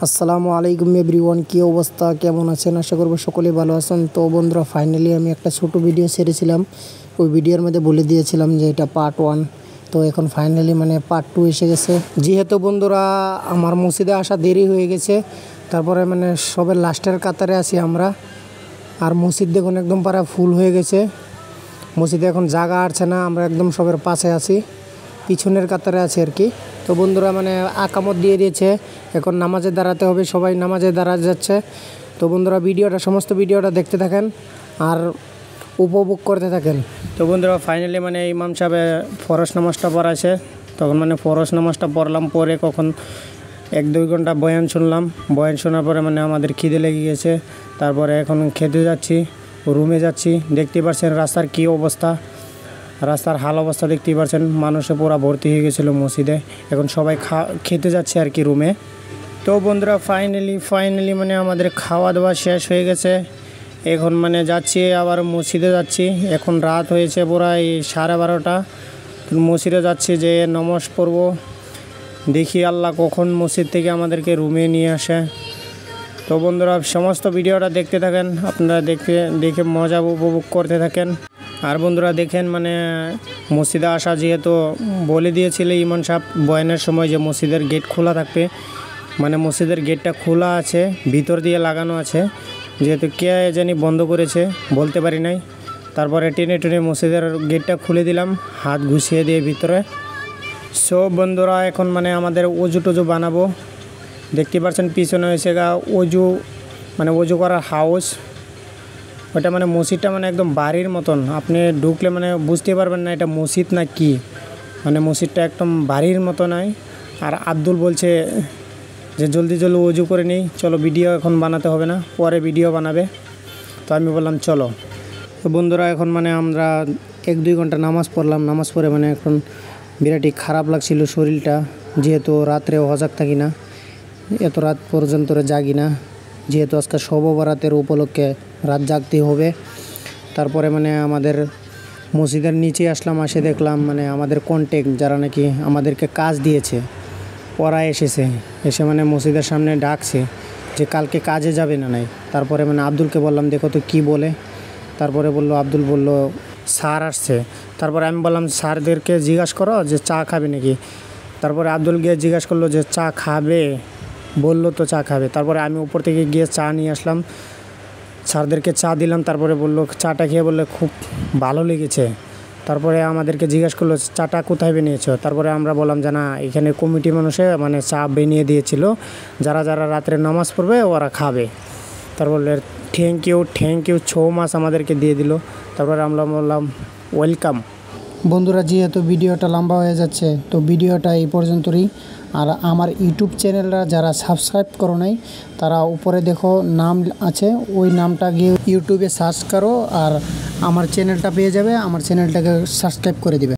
আসসালামু আলাইকুম এভরিওয়ান, কি অবস্থা, কেমন আছেন? আশা করব সকলেই ভালো আছেন। তো বন্ধুরা, ফাইনালি আমি একটা ছোট ভিডিও ছেড়েছিলাম। ওই ভিডিওর মধ্যে বলে দিয়েছিলাম যে এটা পার্ট 1। তো এখন ফাইনালি পার্ট 2 এসে গেছে। যেহেতু বন্ধুরা আমার মসজিদে আসা দেরি হয়ে গেছে, তারপরে সবের লাস্টের কাতারে আছি আমরা। আর মসজিদ দেখুন একদম পারা ফুল হয়ে গেছে। মসজিদে এখন জায়গা আসছে না, আমরা একদম সবের পাশে আছি, পিছনের কাতারে আছি আর কি। তো বন্ধুরা আকামত দিয়ে দিয়েছে, এখন নামাজে দাঁড়াতে হবে, সবাই নামাজে দাঁড়াতে যাচ্ছে। তো বন্ধুরা সমস্ত ভিডিওটা দেখতে থাকেন আর উপভোগ করতে থাকেন। তো বন্ধুরা ফাইনালি ইমাম সাহেব ফরজ নামাজটা পড়াছে। তখন ফরজ নামাজটা পড়লাম, পরে কখন 1-2 ঘন্টা বয়ান শুনলাম। বয়ান শোনার পরে আমাদের খিদে লেগে গেছে। তারপরে এখন খেতে যাচ্ছি, রুমে যাচ্ছি। দেখতেই পাচ্ছেন রাস্তার কী অবস্থা, রাস্তার হাল অবস্থা দেখতেই পাচ্ছেন। মানুষে পুরো ভর্তি হয়ে গেছিলো মসজিদে। এখন সবাই খেতে যাচ্ছে আর কি রুমে। তো বন্ধুরা ফাইনালি আমাদের খাওয়া দাওয়া শেষ হয়ে গেছে। এখন যাচ্ছি আবার মসজিদে যাচ্ছি। এখন রাত হয়েছে প্রায় 12:30। মসজিদে যাচ্ছি, যে নামাজ পড়ব। দেখি আল্লাহ কখন মসজিদ থেকে আমাদেরকে রুমে নিয়ে আসে। তো বন্ধুরা সমস্ত ভিডিওটা দেখতে থাকেন, আপনারা দেখে মজা উপভোগ করতে থাকেন। আর বন্ধুরা দেখেন মসজিদে আসা যেহেতু বলে দিয়েছিল ইমাম সাহেব বয়ানের সময় যে মসজিদের গেট খোলা থাকবে। মসজিদের গেটটা খোলা আছে, ভিতর দিয়ে লাগানো আছে, যেহেতু কে জানি বন্ধ করেছে বলতে পারি নাই। তারপরে টেনে মসজিদের গেটটা খুলে দিলাম, হাত ঘুষিয়ে দিয়ে ভিতরে। সব বন্ধুরা এখন আমাদের অজু টজু বানাবো। দেখতে পাচ্ছেন পিছনে হয়েছে অজু করার হাউস। ওটা মসজিদটা একদম বাড়ির মতন। আপনি ঢুকলে বুঝতে পারবেন না এটা মসজিদ না কি। মসজিদটা একদম বাড়ির মতো নয়। আর আব্দুল বলছে যে জলদি অজু করে নিই, চলো ভিডিও এখন বানাতে হবে না, পরে ভিডিও বানাবে। তো আমি বললাম চলো। তো বন্ধুরা এখন আমরা 1-2 ঘন্টা নামাজ পড়লাম। নামাজ পড়ে এখন বিরাটই খারাপ লাগছিল শরীরটা, যেহেতু রাত্রে হজাগ থাকি না, এত রাত পর্যন্ত জাগি না, যেহেতু আজকে শবে বরাতের উপলক্ষে রাত জাগতে হবে। তারপরে আমাদের মসজিদের নিচে আসলাম, আসে দেখলাম আমাদের কন্ট্যাক্ট যারা নাকি আমাদেরকে কাজ দিয়েছে ওরা এসে মসজিদের সামনে ডাকছে যে কালকে কাজে যাবে না নাই। তারপরে আব্দুলকে বললাম দেখো তো কী বলে। তারপরে আব্দুল বলল স্যার আসছে। তারপরে আমি বললাম স্যারদেরকে জিজ্ঞাসা করো যে চা খাবে নাকি। তারপরে আব্দুল গিয়ে জিজ্ঞাসা করলো যে চা খাবে, বললো তো চা খাবে। তারপরে আমি উপর থেকে গিয়ে চা নিয়ে আসলাম, স্যারদেরকে চা দিলাম। তারপরে বললো চাটা খেয়ে বললে খুব ভালো লেগেছে। তারপরে আমাদেরকে জিজ্ঞাসা করলো চাটা কোথায় বানিয়েছো। তারপরে আমরা বললাম যে না, এখানে কমিটি মানুষে চা বানিয়ে দিয়েছিল, যারা রাত্রে নামাজ পড়বে ওরা খাবে। তারপরে থ্যাংক ইউ 6 মাস আমাদেরকে দিয়ে দিল। তারপরে আমরা বললাম ওয়েলকাম। বন্ধুরা যেহেতু ভিডিওটা লম্বা হয়ে যাচ্ছে, তো ভিডিওটা এই পর্যন্তই। আর আমার ইউটিউব চ্যানেলটা যারা সাবস্ক্রাইব করো নাই, তারা উপরে দেখো নাম আছে, ওই নামটা গিয়ে ইউটিউবে সার্চ করো আর আমার চ্যানেলটা পেয়ে যাবে। আমার চ্যানেলটাকে সাবস্ক্রাইব করে দিবে।